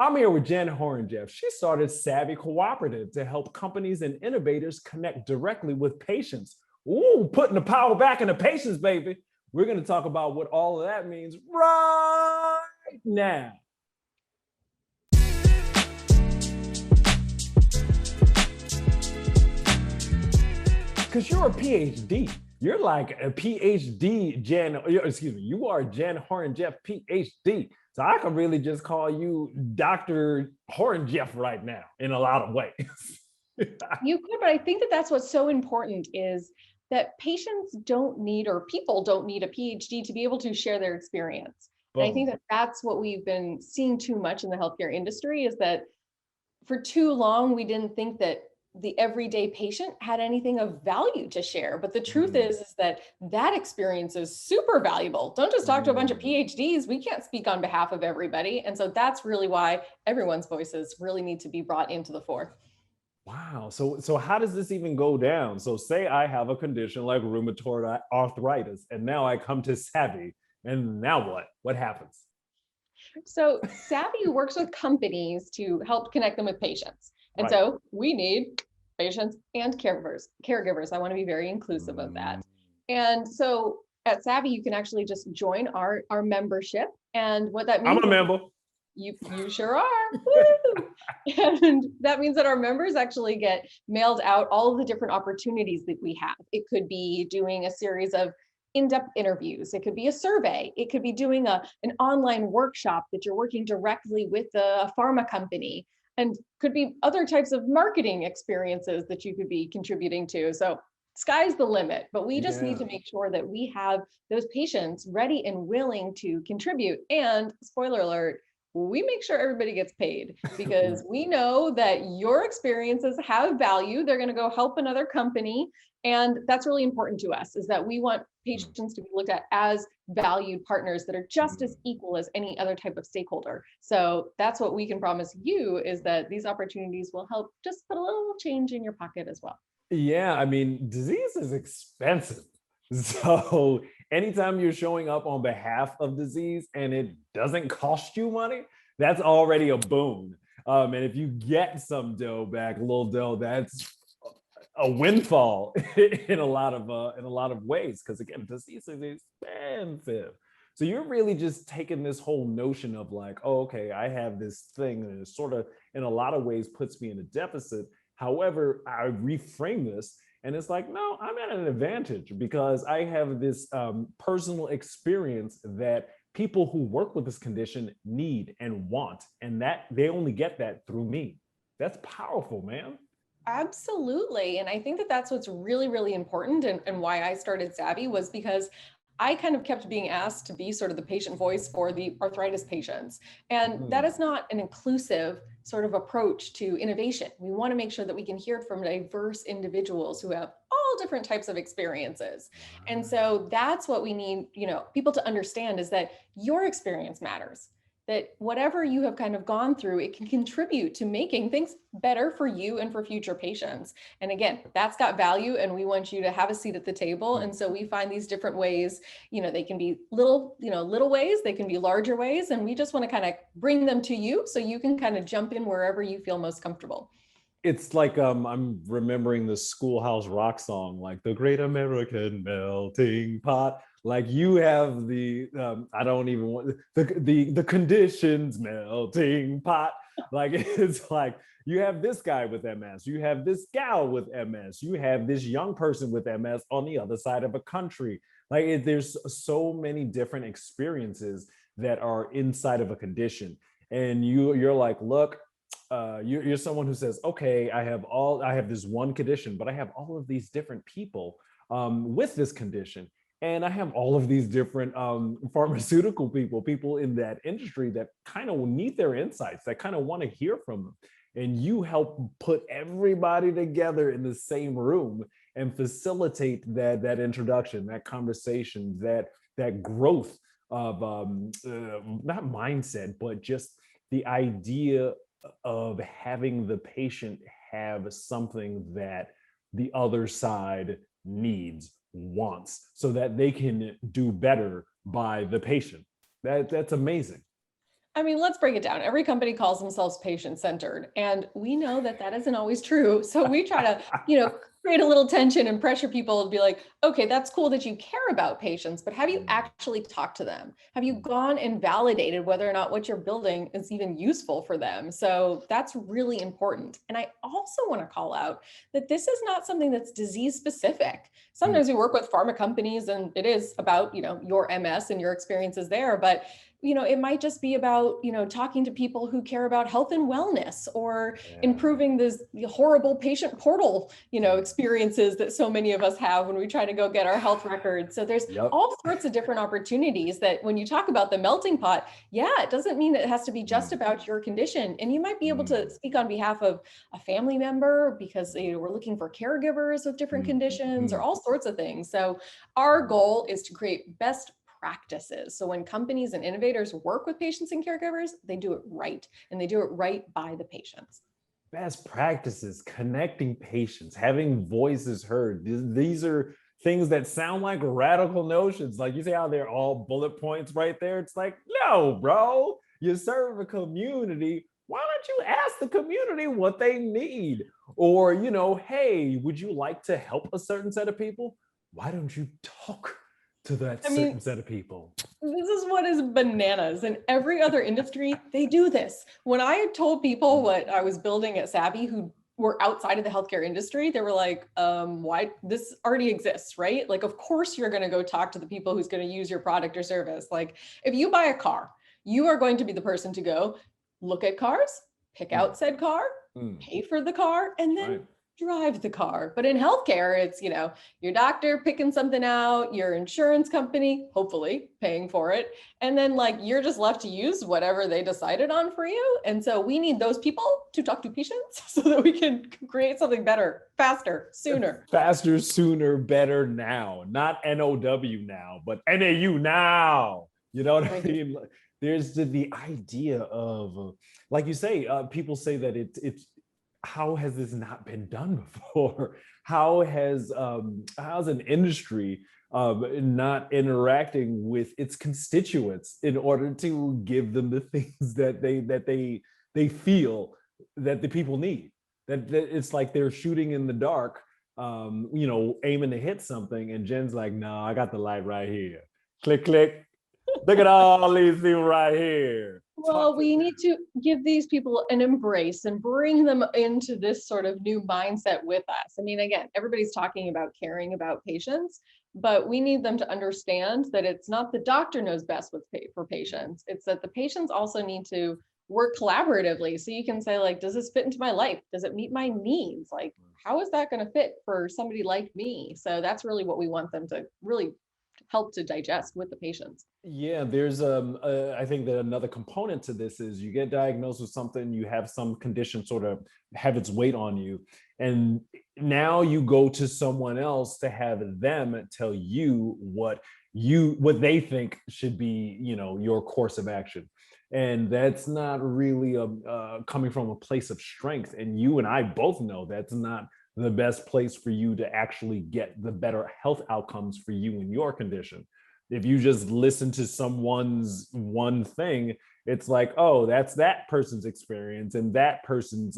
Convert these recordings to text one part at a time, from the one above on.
I'm here with Jen Horenjeff. She started Savvy Cooperative to help companies and innovators connect directly with patients. Ooh, putting the power back in the patients, baby. We're going to talk about what all of that means right now. Because you're a PhD. You're like a PhD you are Jen Horenjeff, PhD. So I can really just call you Dr. Horenjeff right now in a lot of ways. You could, but I think that that's what's so important is that patients don't need, or people don't need a PhD to be able to share their experience. And I think that that's what we've been seeing too much in the healthcare industry is that for too long, we didn't think that the everyday patient had anything of value to share. But the truth is that that experience is super valuable. Don't just talk to a bunch of PhDs. We can't speak on behalf of everybody. And so that's really why everyone's voices really need to be brought into the fore. Wow. So how does this even go down? So say I have a condition like rheumatoid arthritis, and now I come to Savvy. And now what? What happens? So Savvy works with companies to help connect them with patients. And Right. so we need patients and caregivers. I want to be very inclusive of that. And so at Savvy, you can actually just join our membership. And what that means I'm a member. you sure are. Woo! And that means that our members actually get mailed out all of the different opportunities that we have. It could be doing a series of in-depth interviews. It could be a survey. It could be doing an online workshop that you're working directly with a pharma company, and could be other types of marketing experiences that you could be contributing to. So sky's the limit, but we just need to make sure that we have those patients ready and willing to contribute. And spoiler alert, we make sure everybody gets paid because we know that your experiences have value. They're going to go help another company. And that's really important to us, is that we want patients to be looked at as valued partners that are just as equal as any other type of stakeholder. So that's what we can promise you, is that these opportunities will help just put a little change in your pocket as well. Yeah, I mean, disease is expensive. So anytime you're showing up on behalf of disease and it doesn't cost you money, that's already a boon. And if you get some dough back, a little dough, that's a windfall in a lot of ways. Because again, disease is expensive. So you're really just taking this whole notion of like, oh, okay, I have this thing and it sort of, in a lot of ways, puts me in a deficit. However, I reframe this and it's like, no, I'm at an advantage because I have this personal experience that people who work with this condition need and want, and that they only get that through me. That's powerful, man. Absolutely. And I think that that's what's really, really important, and why I started Savvy was because I kind of kept being asked to be sort of the patient voice for the arthritis patients. And that is not an inclusive sort of approach to innovation. We want to make sure that we can hear from diverse individuals who have all different types of experiences. And so that's what we need, people to understand, is that your experience matters. That whatever you have kind of gone through, it can contribute to making things better for you and for future patients. And again, that's got value, and we want you to have a seat at the table. And so we find these different ways, they can be little ways, they can be larger ways, and we just want to kind of bring them to you so you can kind of jump in wherever you feel most comfortable. It's like I'm remembering the Schoolhouse Rock song, like the Great American Melting Pot. Like you have the I don't even want the conditions melting pot. Like it's like you have this guy with MS, you have this gal with MS, you have this young person with MS on the other side of a country. Like there's so many different experiences that are inside of a condition, and you're like, look. You're someone who says, okay, I have this one condition, but I have all of these different people with this condition. And I have all of these different pharmaceutical people in that industry that kind of need their insights, that kind of want to hear from them. And you help put everybody together in the same room and facilitate that introduction, that conversation, that growth of not mindset, but just the idea of having the patient have something that the other side needs, wants, so that they can do better by the patient. That's amazing. I mean, let's break it down. Every company calls themselves patient-centered, and we know that that isn't always true. So we try to, create a little tension and pressure people to be like, okay, that's cool that you care about patients, but have you actually talked to them? Have you gone and validated whether or not what you're building is even useful for them? So that's really important. And I also want to call out that this is not something that's disease specific. Sometimes we work with pharma companies and it is about, your MS and your experiences there, but it might just be about, talking to people who care about health and wellness or improving the horrible patient portal, experiences that so many of us have when we try to go get our health records. So there's all sorts of different opportunities that when you talk about the melting pot, it doesn't mean it has to be just about your condition. And you might be able to speak on behalf of a family member because we're looking for caregivers with different conditions or all sorts of things. So our goal is to create best practices. So when companies and innovators work with patients and caregivers, they do it right, and they do it right by the patients. Best practices, connecting patients, having voices heard. These are things that sound like radical notions. Like you say how they're all bullet points right there. It's like, no, bro, you serve a community. Why don't you ask the community what they need? Or, hey, would you like to help a certain set of people? Why don't you talk to that certain set of people? This is what is bananas. In every other industry, they do this. When I had told people what I was building at Savvy who were outside of the healthcare industry, they were like, why? This already exists, right? Like, of course you're going to go talk to the people who's going to use your product or service. Like, if you buy a car, you are going to be the person to go look at cars, pick out said car, pay for the car, and then drive the car. But in healthcare, it's, your doctor picking something out, your insurance company, hopefully paying for it. And then you're just left to use whatever they decided on for you. And so we need those people to talk to patients so that we can create something better, faster, sooner. Faster, sooner, better now. Not NOW now, but NAU now. You know what I mean? There's the idea of, like you say, people say that it's how has this not been done before? How's an industry not interacting with its constituents in order to give them the things that they feel that the people need? That it's like they're shooting in the dark, aiming to hit something, and Jen's like, "No, I got the light right here. Click, click. Look at all these things right here." Well, we need to give these people an embrace and bring them into this sort of new mindset with us. I mean, again, everybody's talking about caring about patients, but we need them to understand that it's not the doctor knows best what's for patients. It's that the patients also need to work collaboratively. So you can say, does this fit into my life? Does it meet my needs? How is that going to fit for somebody like me? So that's really what we want them to really help to digest with the patients. Yeah, there's I think that another component to this is you get diagnosed with something, you have some condition sort of have its weight on you, and now you go to someone else to have them tell you what they think should be, your course of action. And that's not really coming from a place of strength. And you and I both know that's not the best place for you to actually get the better health outcomes for you and your condition. If you just listen to someone's one thing, it's like, oh, that's that person's experience and that person's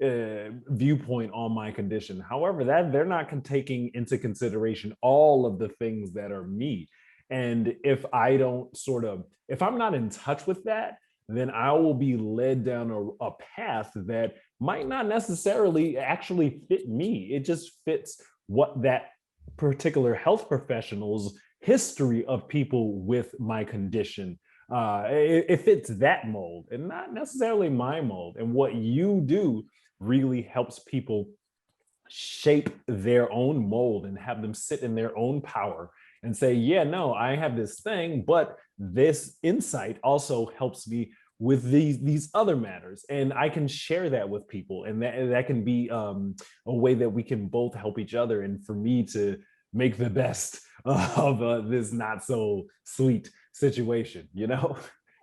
viewpoint on my condition. However, that they're not taking into consideration all of the things that are me. And if I'm not in touch with that, then I will be led down a path that might not necessarily actually fit me. It just fits what that particular health professional's history of people with my condition. It fits that mold and not necessarily my mold. And what you do really helps people shape their own mold and have them sit in their own power and say, yeah, no, I have this thing, but this insight also helps me with these other matters, and I can share that with people, and that can be a way that we can both help each other, and for me to make the best of this not so sweet situation.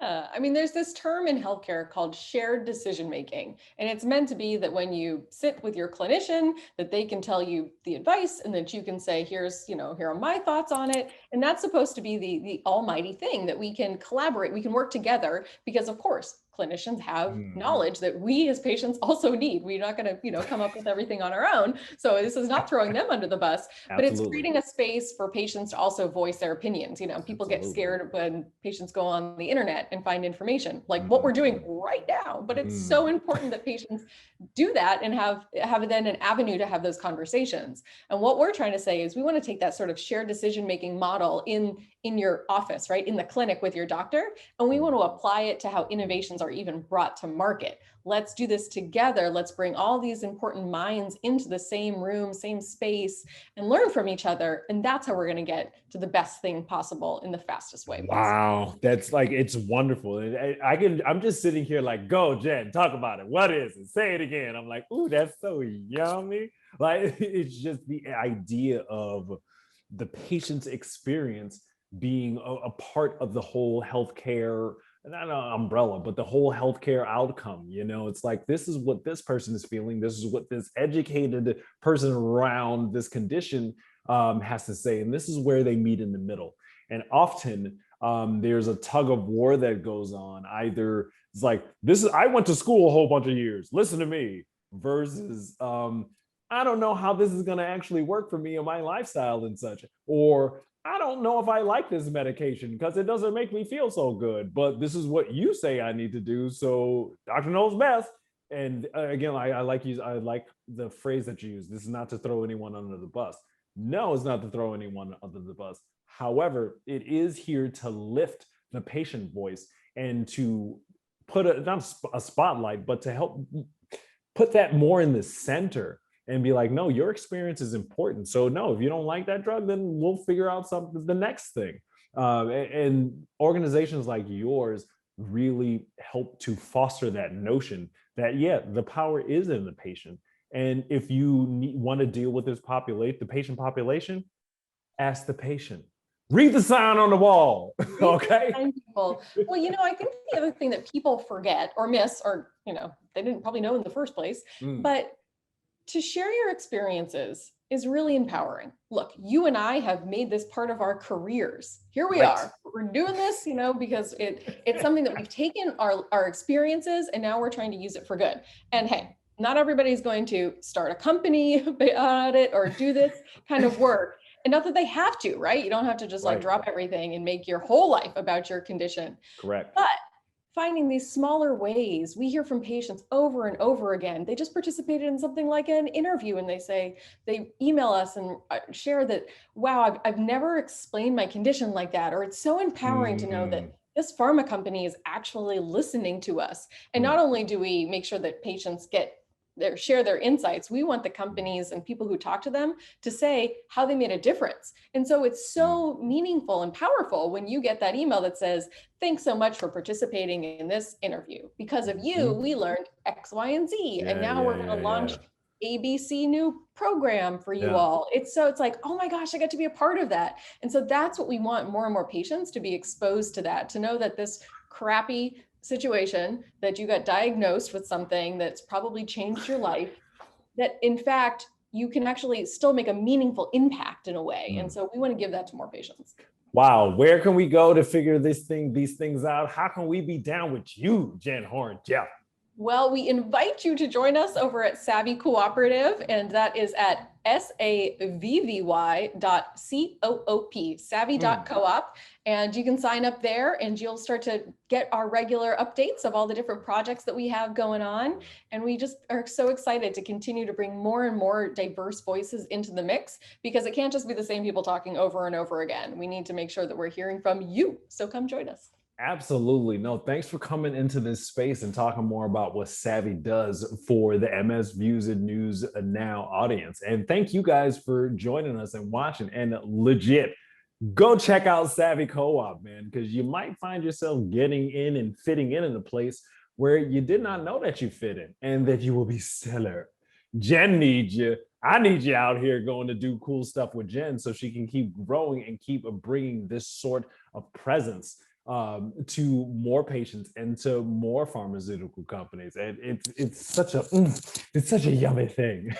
I mean, there's this term in healthcare called shared decision making, and it's meant to be that when you sit with your clinician, that they can tell you the advice, and that you can say, "Here's, here are my thoughts on it." And that's supposed to be the almighty thing that we can collaborate, we can work together, because of course, clinicians have knowledge that we as patients also need. We're not going to, come up with everything on our own. So this is not throwing them under the bus, but it's Absolutely. creating a space for patients to also voice their opinions. People get Absolutely. scared when patients go on the internet and find information like what we're doing right now. But it's so important that patients do that and have then an avenue to have those conversations. And what we're trying to say is we want to take that sort of shared decision-making model in your office, right? In the clinic with your doctor. And we want to apply it to how innovations are even brought to market. Let's do this together. Let's bring all these important minds into the same room, same space, and learn from each other. And that's how we're going to get to the best thing possible in the fastest way possible. Wow, that's like, it's wonderful. And I'm just sitting here like, go, Jen, talk about it. What is it? Say it again. I'm like, ooh, that's so yummy. Like, it's just the idea of the patient's experience being a part of the whole healthcare, not an umbrella, but the whole healthcare outcome. It's like, this is what this person is feeling. This is what this educated person around this condition has to say. And this is where they meet in the middle. And often there's a tug of war that goes on. Either it's like, I went to school a whole bunch of years, listen to me, versus I don't know how this is going to actually work for me and my lifestyle and such. Or I don't know if I like this medication because it doesn't make me feel so good, but this is what you say I need to do. So doctor knows best. And again, I like the phrase that you use. This is not to throw anyone under the bus. No, it's not to throw anyone under the bus. However, it is here to lift the patient voice and to put not a spotlight, but to help put that more in the center and be like, no, your experience is important. So no, if you don't like that drug, then we'll figure out the next thing. And organizations like yours really help to foster that notion that, yeah, the power is in the patient. And if you want to deal with the patient population, ask the patient. Read the sign on the wall. Okay. Well, I think the other thing that people forget or miss, or, they didn't probably know in the first place, but to share your experiences is really empowering. Look, you and I have made this part of our careers. Here we are. We're doing this, because it's something that we've taken our experiences and now we're trying to use it for good. And hey, not everybody's going to start a company about it or do this kind of work. And not that they have to, right? You don't have to just like drop everything and make your whole life about your condition. Correct. But finding these smaller ways, we hear from patients over and over again. They just participated in something like an interview and they email us and share that, wow, I've never explained my condition like that. Or it's so empowering to know that this pharma company is actually listening to us. And not only do we make sure that patients share their insights, we want the companies and people who talk to them to say how they made a difference. And so it's so meaningful and powerful when you get that email that says, thanks so much for participating in this interview. Because of you, we learned X, Y, and Z. And now we're going to launch ABC new program for you all. It's like, oh my gosh, I got to be a part of that. And so that's what we want, more and more patients to be exposed to that, to know that this crappy situation, that you got diagnosed with something that's probably changed your life, that in fact, you can actually still make a meaningful impact in a way. And so we want to give that to more patients. Wow. Where can we go to figure these things out? How can we be down with you, Jen Horenjeff? Well, we invite you to join us over at Savvy Cooperative, and that is at savvy.coop, savvy.coop. And you can sign up there and you'll start to get our regular updates of all the different projects that we have going on. And we just are so excited to continue to bring more and more diverse voices into the mix, because it can't just be the same people talking over and over again. We need to make sure that we're hearing from you. So come join us. Absolutely. No, thanks for coming into this space and talking more about what Savvy does for the MS Views and News Now audience. And thank you guys for joining us and watching. And legit, go check out Savvy Co-op, man, because you might find yourself getting in and fitting in a place where you did not know that you fit in, and that you will be stellar. Jen needs you. I need you out here going to do cool stuff with Jen so she can keep growing and keep bringing this sort of presence to more patients and to more pharmaceutical companies. And it's such a yummy thing.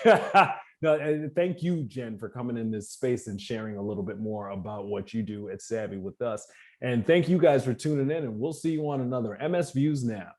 No, and thank you, Jen, for coming in this space and sharing a little bit more about what you do at Savvy with us. And thank you guys for tuning in, and we'll see you on another MS Views Now.